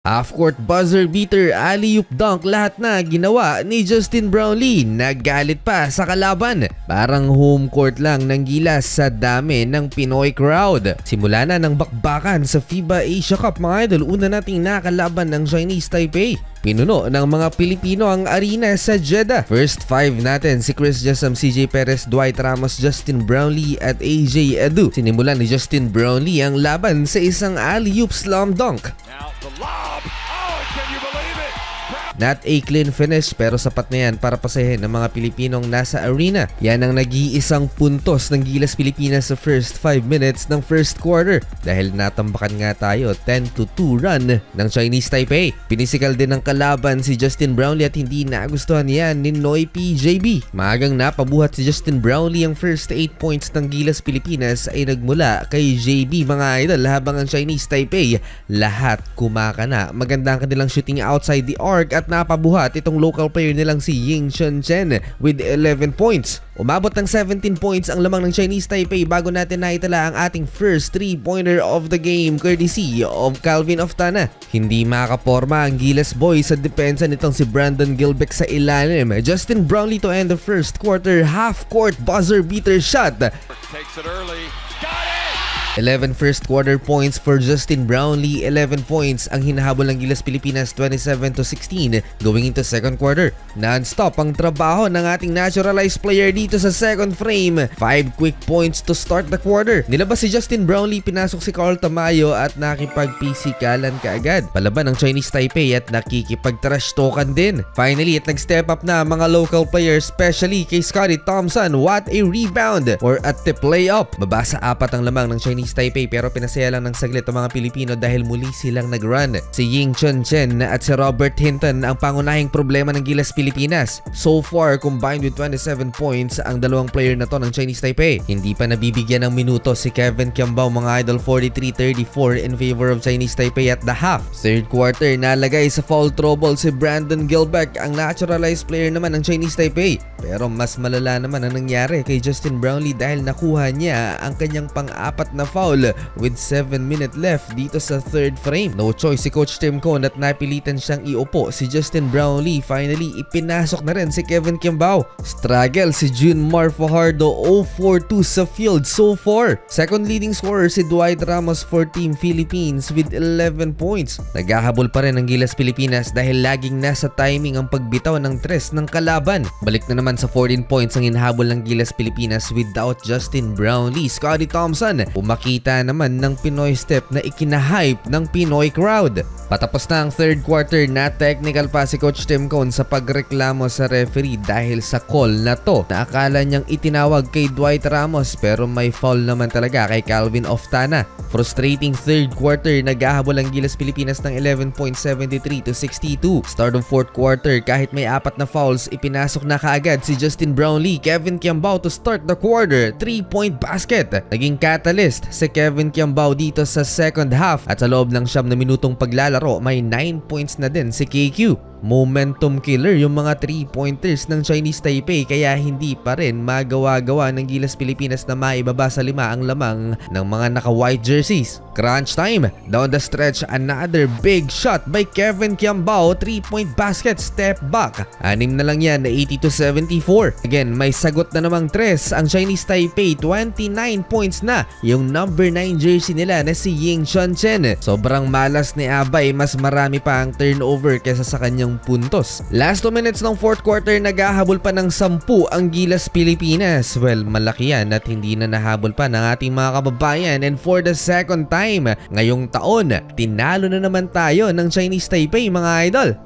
Half-court buzzer beater, alley-oop dunk, lahat na ginawa ni Justin Brownlee. Naggalit pa sa kalaban. Parang home court lang ng gilas sa dami ng Pinoy crowd. Simula na ng bakbakan sa FIBA Asia Cup mga idol. Una nating nakalaban ng Chinese Taipei. Pinuno ng mga Pilipino ang arena sa Jeddah. First five natin si Chris Jasam, CJ Perez, Dwight Ramos, Justin Brownlee at AJ Edu. Sinimulan ni Justin Brownlee ang laban sa isang alley-oop slam dunk. The lob. Oh, can you believe it? Not a clean finish pero sapat na yan para pasahin ng mga Pilipinong nasa arena. Yan ang nag-iisang puntos ng Gilas Pilipinas sa first 5 minutes ng first quarter dahil natambakan nga tayo 10-2 run ng Chinese Taipei. Pinisikal din ng kalaban si Justin Brownlee at hindi nagustuhan yan ni Noy PJB. Maagang napabuhat si Justin Brownlee. Ang first 8 points ng Gilas Pilipinas ay nagmula kay JB mga idol, habang ang Chinese Taipei lahat kumakana. Maganda ang kanilang shooting outside the arc at napabuhat itong local player nilang si Ying Chun-chen with 11 points. Umabot ng 17 points ang lamang ng Chinese Taipei bago natin naitala ang ating first 3-pointer of the game courtesy of Calvin Oftana. Hindi makaporma ang Gilas boys sa depensa nitong si Brandon Gilbeck sa ilalim. Justin Brownlee to end the first quarter, half-court buzzer beater shot. Takes it early. Got it! 11 first quarter points for Justin Brownlee, 11 points ang hinahabol ng Gilas Pilipinas, 27-16 going into second quarter. Non-stop ang trabaho ng ating naturalized player dito sa second frame. 5 quick points to start the quarter. Nilabas si Justin Brownlee, pinasok si Carl Tamayo at nakipag-pisikalan kaagad. Palaban ng Chinese Taipei at nakikipag-trash talkan din. Finally, at nag-step up na mga local players, especially kay Scottie Thompson. What a rebound or at the play-up. Mabasa 4 ang lamang ng Chinese Taipei pero pinasaya lang ng saglit ang mga Pilipino dahil muli silang nag-run. Si Ying Chun-chen at si Robert Hinton ang pangunahing problema ng Gilas Pilipinas. So far, combined with 27 points ang dalawang player na to ng Chinese Taipei. Hindi pa nabibigyan ng minuto si Kevin Kiambao mga idol, 43-34 in favor of Chinese Taipei at the half. Third quarter, nalagay sa foul trouble si Brandon Gilbeck, ang naturalized player naman ng Chinese Taipei. Pero mas malala naman ang nangyari kay Justin Brownlee dahil nakuha niya ang kanyang pang-apat na foul with 7 minutes left dito sa third frame. No choice si Coach Tim Cone at napilitan siyang iupo si Justin Brownlee. Finally, ipinasok na rin si Kevin Kiambao. Struggle si Junmar Fajardo, 0-4-2 sa field so far. Second leading scorer si Dwight Ramos for Team Philippines with 11 points. Naghahabol pa rin ang Gilas Pilipinas dahil laging nasa timing ang pagbitaw ng tres ng kalaban. Balik na naman sa 14 points ang hinahabol ng Gilas Pilipinas without Justin Brownlee. Scottie Thompson, makita naman ng Pinoy step na ikinahype ng Pinoy crowd. Patapos na ang third quarter, na technical pa si Coach Tim Cone sa pagreklamo sa referee dahil sa call na to na akala niyang itinawag kay Dwight Ramos pero may foul naman talaga kay Calvin Oftana. Frustrating third quarter, naghahabol ang Gilas Pilipinas ng 11.73-62. Start of fourth quarter, kahit may 4 na fouls, ipinasok na kaagad si Justin Brownlee. Kevin Kiambao to start the quarter, 3-point basket. Naging catalyst si Kevin Kiambao dito sa second half at sa loob ng 9 na minutong paglalaro, may 9 points na din si KQ. Momentum killer yung mga 3-pointers ng Chinese Taipei kaya hindi pa rin magawa-gawa ng Gilas Pilipinas na maibaba sa 5 ang lamang ng mga naka-white jerseys. Crunch time! Down the stretch, another big shot by Kevin Kiambao, 3-point basket, step back. 6 na lang yan, 80-74. Again, may sagot na namang tres ang Chinese Taipei, 29 points na yung number 9 jersey nila na si Ying Chun-chen. Sobrang malas ni Abay, mas marami pa ang turnover kesa sa kanyang puntos. Last 2 minutes ng fourth quarter, naghahabol pa ng 10 ang Gilas Pilipinas. Well, malaki yan at hindi na nahabol pa ng ating mga kababayan, and for the second time ngayong taon, tinalo na naman tayo ng Chinese Taipei mga idol.